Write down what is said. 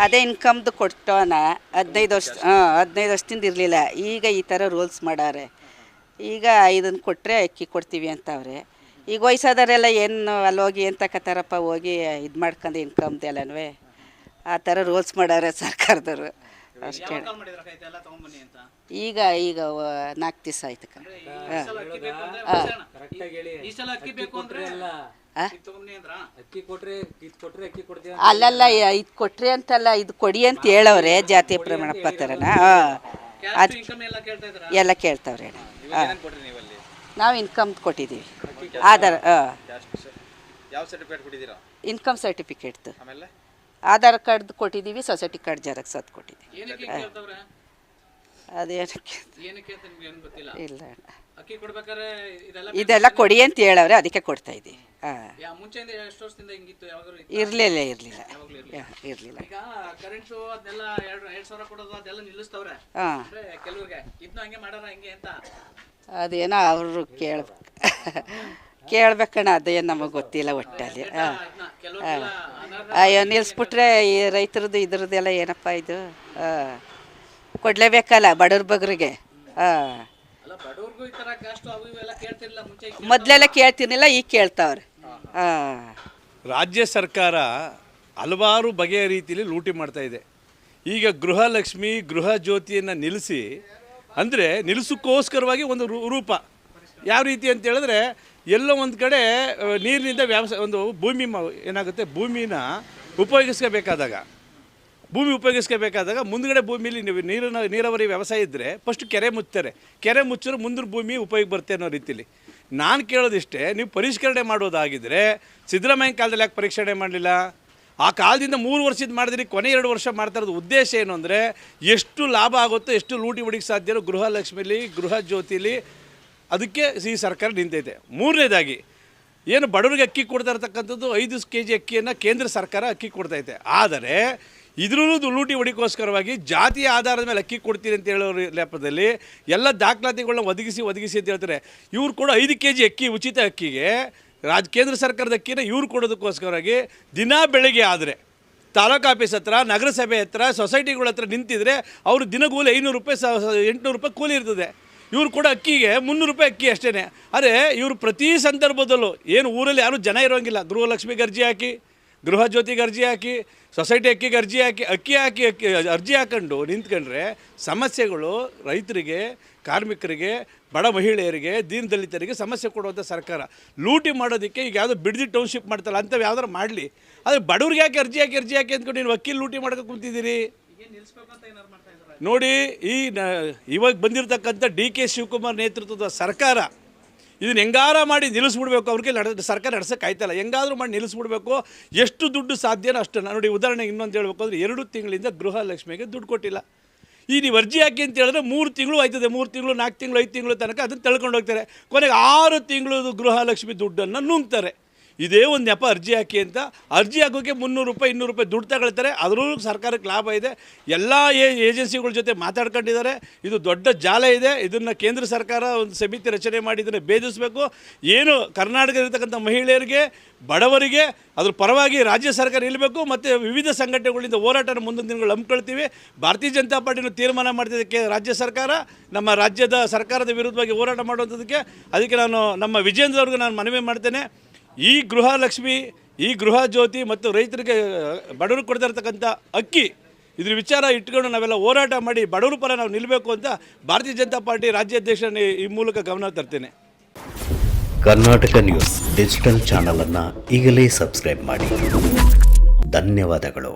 ಅದೇ ಇನ್ಕಮ್ದು ಕೊಟ್ಟೋನ 15 ವರ್ಷ 15 ವರ್ಷದಿಂದ ಇರಲಿಲ್ಲ. ಈಗ ಈ ಥರ ರೂಲ್ಸ್ ಮಾಡಾರೆ. ಈಗ ಇದನ್ನು ಕೊಟ್ಟರೆ ಅಕ್ಕಿ ಕೊಡ್ತೀವಿ ಅಂತವ್ರೆ. ಈಗ ವಯಸ್ಸಾದವರೆಲ್ಲ ಏನು ಅಲ್ಲೋಗಿ ಏನು ತಗೋತಾರಪ್ಪ, ಹೋಗಿ ಇದು ಮಾಡ್ಕೊಂಡು ಇನ್ಕಮ್ದೆಲ್ಲನೂ ಆ ಥರ ರೂಲ್ಸ್ ಮಾಡಾರೆ ಸರ್ಕಾರದವರು ಅಷ್ಟೇ. ಈಗ 4 ದಿವಸ ಆಯ್ತು. ಅಲ್ಲಲ್ಲ, ಇದು ಕೊಟ್ರಿ ಅಂತಲ್ಲ, ಇದು ಕೊಡಿ ಅಂತ ಹೇಳವ್ರೆ. ಜಾತಿ ಪ್ರಮಾಣ ಪತ್ರನ ಅದು ಎಲ್ಲ ಕೇಳ್ತಾವ್ರೆ. ನಾವು ಇನ್ಕಮ್ ಕೊಟ್ಟಿದ್ದೀವಿ. ಆಧಾರ್ ಇನ್ಕಮ್ ಸರ್ಟಿಫಿಕೇಟ್ದು, ಆಧಾರ್ ಕಾರ್ಡ್ದು ಕೊಟ್ಟಿದ್ದೀವಿ. ಸೊಸೈಟಿ ಕಾರ್ಡ್ ಜೆರಾಕ್ಸ್ ಅದು ಕೊಟ್ಟಿದ್ದೀವಿ. ಅದೇನಕ್ಕೆ ಇಲ್ಲ, ಇದೆಲ್ಲ ಕೊಡಿ ಅಂತ ಹೇಳವ್ರೆ, ಅದಕ್ಕೆ ಕೊಡ್ತಾ ಇದ್ದೀವಿ. ಇರಲಿಲ್ಲ. ಅದೇನೋ ಅವರು ಕೇಳ್ಬೇಕಣ್ಣ, ಅದೇನು ನಮಗೆ ಗೊತ್ತಿಲ್ಲ ಒಟ್ಟಲ್ಲಿ. ಅಯ್ಯೋ ನಿಲ್ಲಿಸ್ಬಿಟ್ರೆ ಈ ರೈತರದ್ದು ಇದ್ರದ್ದೆಲ್ಲ ಏನಪ್ಪ ಇದು ಕೊಡಲೇಬೇಕಲ್ಲ ಬಡವ್ರ ಬಗ್ರಿಗೆ. ಮೊದಲೆಲ್ಲ ಕೇಳ್ತಿರ್ಲಿಲ್ಲ, ಈಗ ಕೇಳ್ತಾವ್ರೆ. ರಾಜ್ಯ ಸರ್ಕಾರ ಹಲವಾರು ಬಗೆಯ ರೀತಿಯಲ್ಲಿ ಲೂಟಿ ಮಾಡ್ತಾ ಇದೆ. ಈಗ ಗೃಹಲಕ್ಷ್ಮಿ ಗೃಹ ಜ್ಯೋತಿಯನ್ನು ನಿಲ್ಲಿಸಿ, ಅಂದರೆ ನಿಲ್ಲಿಸೋಕ್ಕೋಸ್ಕರವಾಗಿ ಒಂದು ರೂಪ ಯಾವ ರೀತಿ ಅಂತ ಹೇಳಿದ್ರೆ, ಎಲ್ಲೋ ಒಂದು ಕಡೆ ನೀರಿನಿಂದ ಒಂದು ಭೂಮಿ ಏನಾಗುತ್ತೆ, ಭೂಮಿನ ಉಪಯೋಗಿಸ್ಕೋಬೇಕಾದಾಗ ಮುಂದ್ಗಡೆ ಭೂಮಿಲಿ ನೀರಾವರಿ ವ್ಯವಸಾಯ ಇದ್ದರೆ ಫಸ್ಟ್ ಕೆರೆ ಮುಚ್ತಾರೆ. ಕೆರೆ ಮುಚ್ಚಿದ್ರೆ ಮುಂದಿನ ಭೂಮಿ ಉಪಯೋಗ ಬರುತ್ತೆ ಅನ್ನೋ ರೀತಿಲಿ. ನಾನು ಕೇಳೋದಿಷ್ಟೇ, ನೀವು ಪರಿಷ್ಕರಣೆ ಮಾಡೋದಾಗಿದ್ದರೆ ಸಿದ್ದರಾಮಯ್ಯ ಕಾಲದಲ್ಲಿ ಯಾಕೆ ಪರಿಷ್ಕರಣೆ ಮಾಡಲಿಲ್ಲ? ಆ ಕಾಲದಿಂದ 3 ವರ್ಷದ ಮಾಡಿದ್ರಿ, ಕೊನೆ 2 ವರ್ಷ ಮಾಡ್ತಾ ಇರೋದು ಉದ್ದೇಶ ಏನು ಅಂದರೆ, ಎಷ್ಟು ಲಾಭ ಆಗುತ್ತೋ, ಎಷ್ಟು ಲೂಟಿ ಹೊಡಿಗೆ ಸಾಧ್ಯನೋ ಗೃಹಲಕ್ಷ್ಮಿಲಿ ಗೃಹ ಜ್ಯೋತಿಲಿ, ಅದಕ್ಕೆ ಈ ಸರ್ಕಾರ ನಿಂತೈತೆ. 3ನೇದಾಗಿ ಏನು ಬಡವರಿಗೆ ಅಕ್ಕಿ ಕೊಡ್ತಾ ಇರ್ತಕ್ಕಂಥದ್ದು 5 kg ಅಕ್ಕಿಯನ್ನು ಕೇಂದ್ರ ಸರ್ಕಾರ ಅಕ್ಕಿ ಕೊಡ್ತೈತೆ. ಆದರೆ ಇದ್ರೂ ಲೂಟಿ ಹೊಡಿಗೋಸ್ಕರವಾಗಿ ಜಾತಿಯ ಆಧಾರದ ಮೇಲೆ ಅಕ್ಕಿ ಕೊಡ್ತೀನಿ ಅಂತ ಹೇಳೋ ಲೆಪ್ಪದಲ್ಲಿ ಎಲ್ಲ ದಾಖಲಾತಿಗಳನ್ನ ಒದಗಿಸಿ ಅಂತ ಹೇಳ್ತಾರೆ. ಇವ್ರು ಕೂಡ 5 kg ಅಕ್ಕಿ ಉಚಿತ ಅಕ್ಕಿಗೆ ಕೇಂದ್ರ ಸರ್ಕಾರದ ಅಕ್ಕಿನ ಇವ್ರು ಕೊಡೋದಕ್ಕೋಸ್ಕರವಾಗಿ ದಿನ ಬೆಳಗ್ಗೆ ಆದರೆ ತಾಲೂಕು ಆಫೀಸ್ ಹತ್ರ, ನಗರಸಭೆ ಹತ್ರ, ಸೊಸೈಟಿಗಳ ಹತ್ರ ನಿಂತಿದ್ರೆ ಅವರು ದಿನಗೂಲಿ 500 ರೂಪಾಯಿ 800 ರೂಪಾಯಿ ಕೂಲಿ ಇರ್ತದೆ. ಇವ್ರು ಕೂಡ ಅಕ್ಕಿಗೆ 300 ರೂಪಾಯಿ ಅಕ್ಕಿ ಅಷ್ಟೇ. ಆದರೆ ಇವರು ಪ್ರತಿ ಸಂದರ್ಭದಲ್ಲೂ ಏನು ಊರಲ್ಲಿ ಯಾರೂ ಜನ ಇರೋಂಗಿಲ್ಲ, ಗೃಹಲಕ್ಷ್ಮಿಗೆ ಅರ್ಜಿ ಹಾಕಿ, ಗೃಹ ಜ್ಯೋತಿಗೆ ಅರ್ಜಿ ಹಾಕಿ, ಸೊಸೈಟಿ ಅಕ್ಕಿಗೆ ಅರ್ಜಿ ಹಾಕಿ ಅರ್ಜಿ ಹಾಕೊಂಡು ನಿಂತ್ಕೊಂಡ್ರೆ ಸಮಸ್ಯೆಗಳು ರೈತರಿಗೆ, ಕಾರ್ಮಿಕರಿಗೆ, ಬಡ ಮಹಿಳೆಯರಿಗೆ, ದೀನದಲಿತರಿಗೆ ಸಮಸ್ಯೆ ಕೊಡುವಂಥ ಸರ್ಕಾರ. ಲೂಟಿ ಮಾಡೋದಕ್ಕೆ ಈಗ ಯಾವುದೋ ಬಿಡದಿ ಟೌನ್ಶಿಪ್ ಮಾಡ್ತಲ್ಲ ಅಂಥವು ಯಾವ್ದಾರು ಮಾಡಲಿ. ಆದರೆ ಬಡವ್ರಿಗೆ ಯಾಕೆ ಅರ್ಜಿ ಹಾಕಿ ಅಂದ್ಕೊಂಡು ನೀವು ವಕೀಲ್ ಲೂಟಿ ಮಾಡೋಕೆ ಕುಂತಿದ್ದೀರಿ ನೋಡಿ. ಇವಾಗ ಬಂದಿರತಕ್ಕಂಥ DK ಶಿವಕುಮಾರ್ ನೇತೃತ್ವದ ಸರ್ಕಾರ ಇದನ್ನು ಹೆಂಗಾರ ಮಾಡಿ ನಿಲ್ಲಿಸ್ಬಿಡ್ಬೇಕು. ಅವ್ರಿಗೆ ಸರ್ಕಾರ ನಡೆಸೋಕೆ ಆಯ್ತಲ್ಲ, ಹೆಂಗಾದರೂ ಮಾಡಿ ನಿಲ್ಲಿಸ್ಬಿಡ್ಬೇಕು. ಎಷ್ಟು ದುಡ್ಡು ಸಾಧ್ಯನೋ ಅಷ್ಟು. ನೋಡಿ, ಉದಾಹರಣೆಗೆ ಇನ್ನೊಂದು ಹೇಳಬೇಕು ಅಂದರೆ, 2 ತಿಂಗಳಿಂದ ಗೃಹಲಕ್ಷ್ಮಿಗೆ ದುಡ್ಡು ಕೊಟ್ಟಿಲ್ಲ. ಈ ನೀವು ಅರ್ಜಿ ಹಾಕಿ ಅಂತ ಹೇಳಿದ್ರೆ 3 ತಿಂಗಳು ಆಯ್ತದೆ, 3 ತಿಂಗಳು 4 ತಿಂಗಳು 5 ತಿಂಗಳು ತನಕ ಅದನ್ನು ತಳ್ಕೊಂಡು ಹೋಗ್ತಾರೆ. ಕೊನೆಗೆ 6 ತಿಂಗಳು ಗೃಹಲಕ್ಷ್ಮಿ ದುಡ್ಡನ್ನು ನುಂಗ್ತಾರೆ. ಇದೇ ಒಂದು ನೆಪ ಅರ್ಜಿ ಹಾಕಿ ಅಂತ. ಅರ್ಜಿ ಹಾಕೋಕ್ಕೆ 300 ರೂಪಾಯಿ 200 ರೂಪಾಯಿ ದುಡ್ಡು ತಗೊಳ್ತಾರೆ. ಅದರಲ್ಲೂ ಸರ್ಕಾರಕ್ಕೆ ಲಾಭ ಇದೆ. ಎಲ್ಲ ಏಜೆನ್ಸಿಗಳ ಜೊತೆ ಮಾತಾಡ್ಕೊಂಡಿದ್ದಾರೆ. ಇದು ದೊಡ್ಡ ಜಾಲ ಇದೆ. ಇದನ್ನು ಕೇಂದ್ರ ಸರ್ಕಾರ ಒಂದು ಸಮಿತಿ ರಚನೆ ಮಾಡಿ ಇದನ್ನು ಭೇದಿಸಬೇಕು. ಏನು ಕರ್ನಾಟಕದಲ್ಲಿರ್ತಕ್ಕಂಥ ಮಹಿಳೆಯರಿಗೆ, ಬಡವರಿಗೆ ಅದ್ರ ಪರವಾಗಿ ರಾಜ್ಯ ಸರ್ಕಾರ ನಿಲ್ಲಬೇಕು. ಮತ್ತು ವಿವಿಧ ಸಂಘಟನೆಗಳಿಂದ ಹೋರಾಟನ ಮುಂದಿನ ದಿನಗಳು ಹಮ್ಮಿಕೊಳ್ತೀವಿ. ಭಾರತೀಯ ಜನತಾ ಪಾರ್ಟಿನ ತೀರ್ಮಾನ ಮಾಡ್ತಿದ್ದಕ್ಕೆ ರಾಜ್ಯ ಸರ್ಕಾರ ನಮ್ಮ ರಾಜ್ಯದ ಸರ್ಕಾರದ ವಿರುದ್ಧವಾಗಿ ಹೋರಾಟ ಮಾಡುವಂಥದ್ದಕ್ಕೆ. ಅದಕ್ಕೆ ನಾನು ನಮ್ಮ ವಿಜೇಂದ್ರ ಅವ್ರಿಗೆ ನಾನು ಮನವಿ ಮಾಡ್ತೇನೆ, ಈ ಗೃಹಲಕ್ಷ್ಮಿ, ಈ ಗೃಹ ಜ್ಯೋತಿ ಮತ್ತು ರೈತರಿಗೆ ಬಡವರು ಕೊಡ್ತಾ ಇರ್ತಕ್ಕಂಥ ಅಕ್ಕಿ, ಇದ್ರ ವಿಚಾರ ಇಟ್ಕೊಂಡು ನಾವೆಲ್ಲ ಹೋರಾಟ ಮಾಡಿ ಬಡವರ ಪರ ನಾವು ನಿಲ್ಲಬೇಕು ಅಂತ ಭಾರತೀಯ ಜನತಾ ಪಾರ್ಟಿ ರಾಜ್ಯಾಧ್ಯಕ್ಷರನ್ನ ಈ ಮೂಲಕ ಗಮನ ತರ್ತೇನೆ. ಕರ್ನಾಟಕ ನ್ಯೂಸ್ ಡಿಜಿಟಲ್ ಚಾನಲನ್ನು ಈಗಲೇ ಸಬ್ಸ್ಕ್ರೈಬ್ ಮಾಡಿ. ಧನ್ಯವಾದಗಳು.